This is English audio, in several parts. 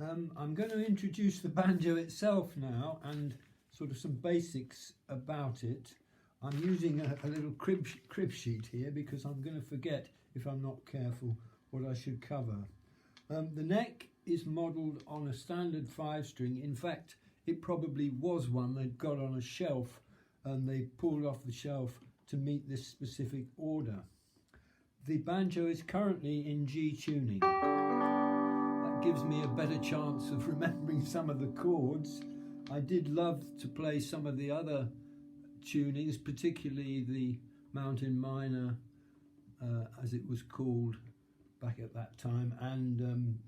I'm going to introduce the banjo itself now and sort of some basics about it. I'm using a little crib sheet here because I'm going to forget, if I'm not careful, what I should cover. The neck is modelled on a standard 5-string. In fact, it probably was one they'd got on a shelf and they pulled off the shelf to meet this specific order. The banjo is currently in G tuning. That gives me a better chance of remembering some of the chords. I did love to play some of the other tunings, particularly the Mountain Minor, as it was called back at that time, and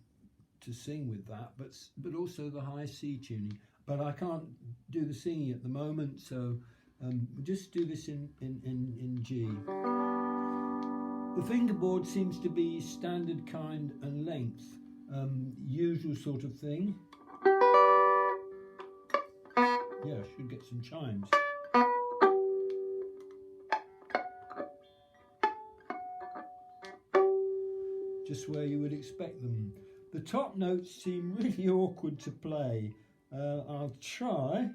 to sing with that, but also the high C tuning. But I can't do the singing at the moment, so we'll just do this in G. The fingerboard seems to be standard kind and length, usual sort of thing. Yeah, I should get some chimes. Just where you would expect them. The top notes seem really awkward to play. I'll try.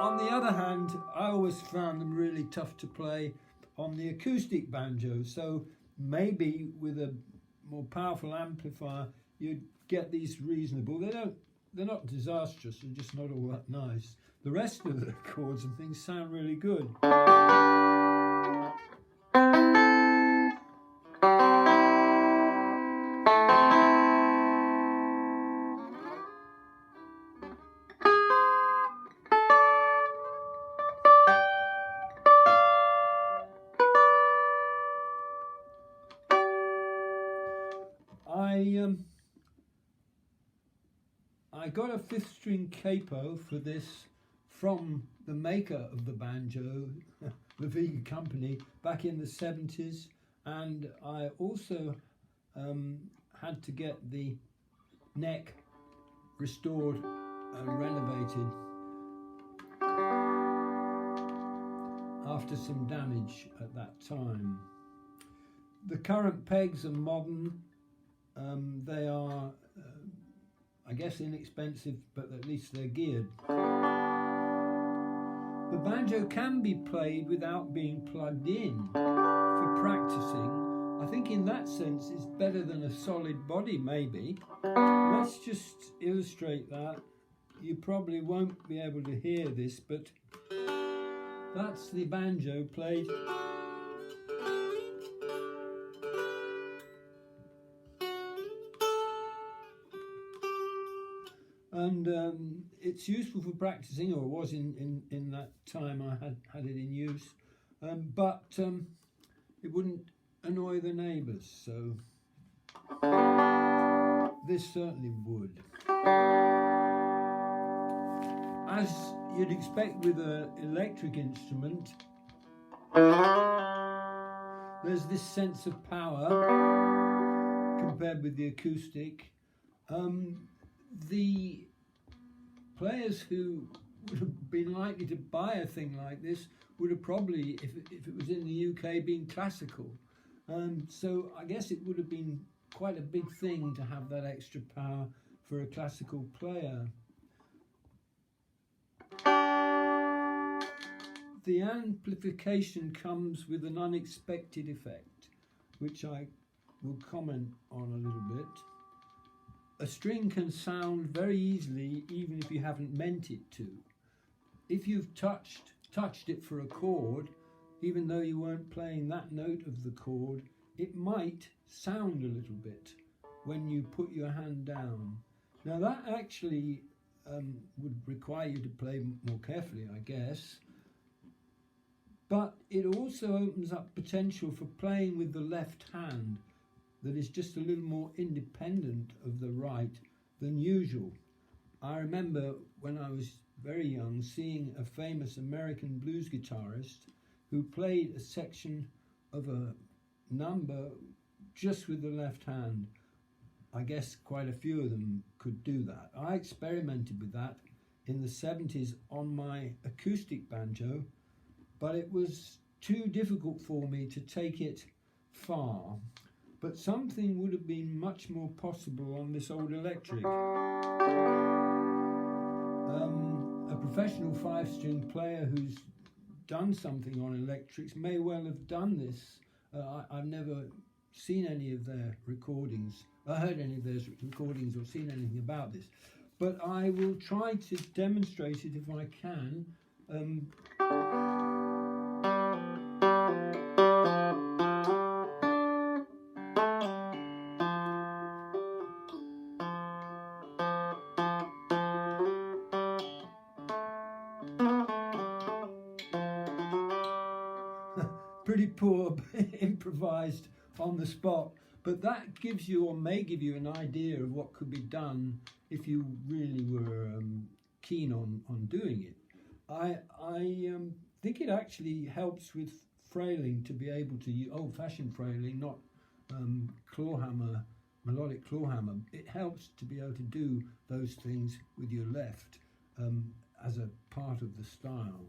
On the other hand, I always found them really tough to play on the acoustic banjo, so maybe with a more powerful amplifier you'd get these reasonable. They're not disastrous, they're just not all that nice. The rest of the chords and things sound really good. I got a 5th-string capo for this from the maker of the banjo, the Vega company, back in the 70s, and I also had to get the neck restored and renovated after some damage at that time. The current pegs are modern. They are I guess inexpensive, but at least they're geared. The banjo can be played without being plugged in for practicing. I think in that sense it's better than a solid body, maybe. Let's just illustrate that. You probably won't be able to hear this, but that's the banjo played. And it's useful for practicing, or was in that time I had it in use, but it wouldn't annoy the neighbours, so this certainly would. As you'd expect with an electric instrument, there's this sense of power compared with the acoustic. The players who would have been likely to buy a thing like this would have probably, if it was in the UK, been classical. So I guess it would have been quite a big thing to have that extra power for a classical player. The amplification comes with an unexpected effect, which I will comment on a little bit. A string can sound very easily even if you haven't meant it to. If you've touched it for a chord, even though you weren't playing that note of the chord, it might sound a little bit when you put your hand down. Now that actually would require you to play more carefully, I guess, but it also opens up potential for playing with the left hand that is just a little more independent of the right than usual. I remember when I was very young, seeing a famous American blues guitarist who played a section of a number just with the left hand. I guess quite a few of them could do that. I experimented with that in the 70s on my acoustic banjo, but it was too difficult for me to take it far. But something would have been much more possible on this old electric. A professional 5-string player who's done something on electrics may well have done this. I've never seen any of their recordings, heard any of their recordings or seen anything about this. But I will try to demonstrate it if I can. Pretty poor, improvised on the spot, but that gives you, or may give you, an idea of what could be done if you really were keen on doing it. I think it actually helps with frailing to be able to use old-fashioned frailing, not claw hammer, melodic claw hammer. It helps to be able to do those things with your left as a part of the style.